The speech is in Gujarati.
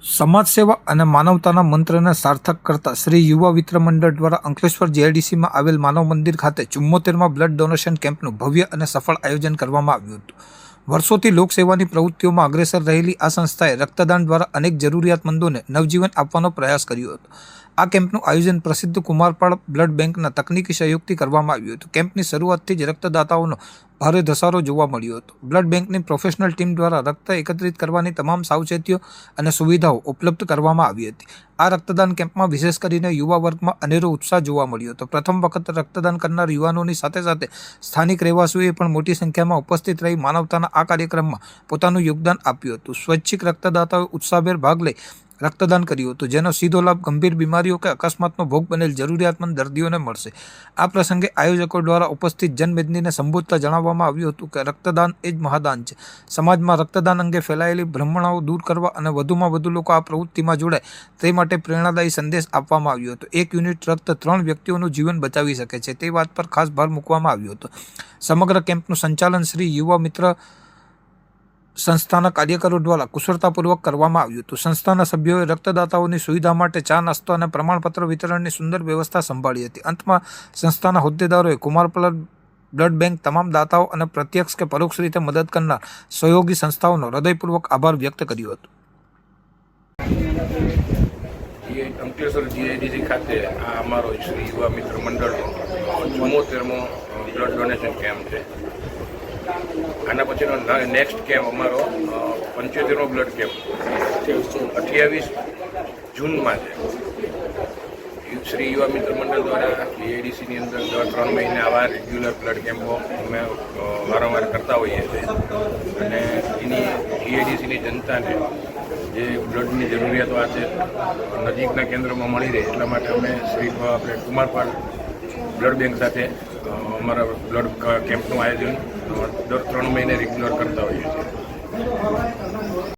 समाज सेवा અને માનવતાના મંત્રને સાર્થક કરતા શ્રી યુવા મિત્ર મંડળ દ્વારા અંકલેશ્વર જીઆઈડીસીમાં આવેલ માનવ મંદિર ખાતે 74માં બ્લડ ડોનેશન કેમ્પનું ભવ્ય અને સફળ આયોજન કરવામાં આવ્યું હતું। વર્ષોથી લોકસેવાની પ્રવૃત્તિઓમાં અગ્રેસર રહેલી આ સંસ્થાએ રક્તદાન દ્વારા અનેક જરૂરિયાતમંદોને નવજીવન આપવાનો પ્રયાસ કર્યો હતો। આ કેમ્પનું આયોજન પ્રસિદ્ધ કુમારપાળ બ્લડ બેંકના તકનીકી સહયોગથી કરવામાં આવ્યું હતું। કેમ્પની શરૂઆતથી જ રક્તદાતાઓનો ભારે ધસારો જોવા મળ્યો હતો। બ્લડ બેંકની પ્રોફેશનલ ટીમ દ્વારા રક્ત એકત્રિત કરવાની તમામ સાવચેતીઓ અને સુવિધાઓ ઉપલબ્ધ કરવામાં આવી હતી। આ રક્તદાન કેમ્પમાં વિશેષ કરીને યુવા વર્ગમાં અનેરો ઉત્સાહ જોવા મળ્યો હતો। પ્રથમ વખત રક્તદાન કરનાર યુવાનોની સાથે સાથે સ્થાનિક રહેવાસીઓએ પણ મોટી સંખ્યામાં ઉપસ્થિત રહી માનવતાના આ કાર્યક્રમમાં પોતાનું યોગદાન આપ્યું હતું। સ્વૈચ્છિક રક્તદાતાઓએ ઉત્સાહભેર ભાગ લઈ રક્તદાન કર્યું હતું, જેનો સીધો લાભ ગંભીર બીમારીઓ કે અકસ્માતનો ભોગ બનેલ જરૂરિયાતમંદ દર્દીઓને મળશે। આ પ્રસંગે આયોજકો દ્વારા ઉપસ્થિત જનમેદનીને સંબોધતા જણાવવામાં આવ્યું હતું કે રક્તદાન એ જ મહાદાન છે। સમાજમાં રક્તદાન અંગે ફેલાયેલી ભ્રમણાઓ દૂર કરવા અને વધુમાં વધુ લોકો આ પ્રવૃત્તિમાં જોડાય તે માટે પ્રેરણાદાયી સંદેશ આપવામાં આવ્યો હતો। 1 યુનિટ રક્ત 3 વ્યક્તિઓનું જીવન બચાવી શકે છે, તે વાત પર ખાસ ભાર મૂકવામાં આવ્યો હતો। સમગ્ર કેમ્પનું સંચાલન શ્રી યુવા મિત્ર સંસ્થાના કાર્યકરો દ્વારા કુશળતાપૂર્વક કરવામાં આવ્યું હતું। સંસ્થાના સભ્યોએ રક્તદાતાઓની સુવિધા માટે ચા નાસ્તો અને પ્રમાણપત્ર વિતરણની સુંદર વ્યવસ્થા સંભાળી હતી। અંતમાં સંસ્થાના હોદ્દેદારોએ કુમારપાળ બ્લડ બેંક, તમામ દાતાઓ અને પ્રત્યક્ષ કે પરોક્ષ રીતે મદદ કરનાર સહયોગી સંસ્થાઓનો હૃદયપૂર્વક આભાર વ્યક્ત કર્યો હતો। અંકલેશ્વર જીઆઈડીસી ખાતે આ અમારો શ્રી યુવા મિત્ર મંડળનો 74મો બ્લડ ડોનેશન કેમ્પ છે। આના પછીનો નેક્સ્ટ કેમ્પ અમારો 75મો બ્લડ કેમ્પ 28 જૂનમાં છે। શ્રી યુવા મિત્ર મંડળ દ્વારા જીઆઈડીસીની અંદર દર 3 મહિને આવા રેગ્યુલર બ્લડ કેમ્પો અમે વારંવાર કરતા હોઈએ છીએ અને એની જીઆઈડીસીની જનતાને જે બ્લડની જરૂરિયાતો આ છે નજીકના કેન્દ્રમાં મળી રહે એટલા માટે અમે આપણે કુમારપાળ બ્લડ બેંક સાથે અમારા બ્લડ કેમ્પનું આયોજન દર 3 મહિને રેગ્યુલર કરતા હોઈએ છીએ।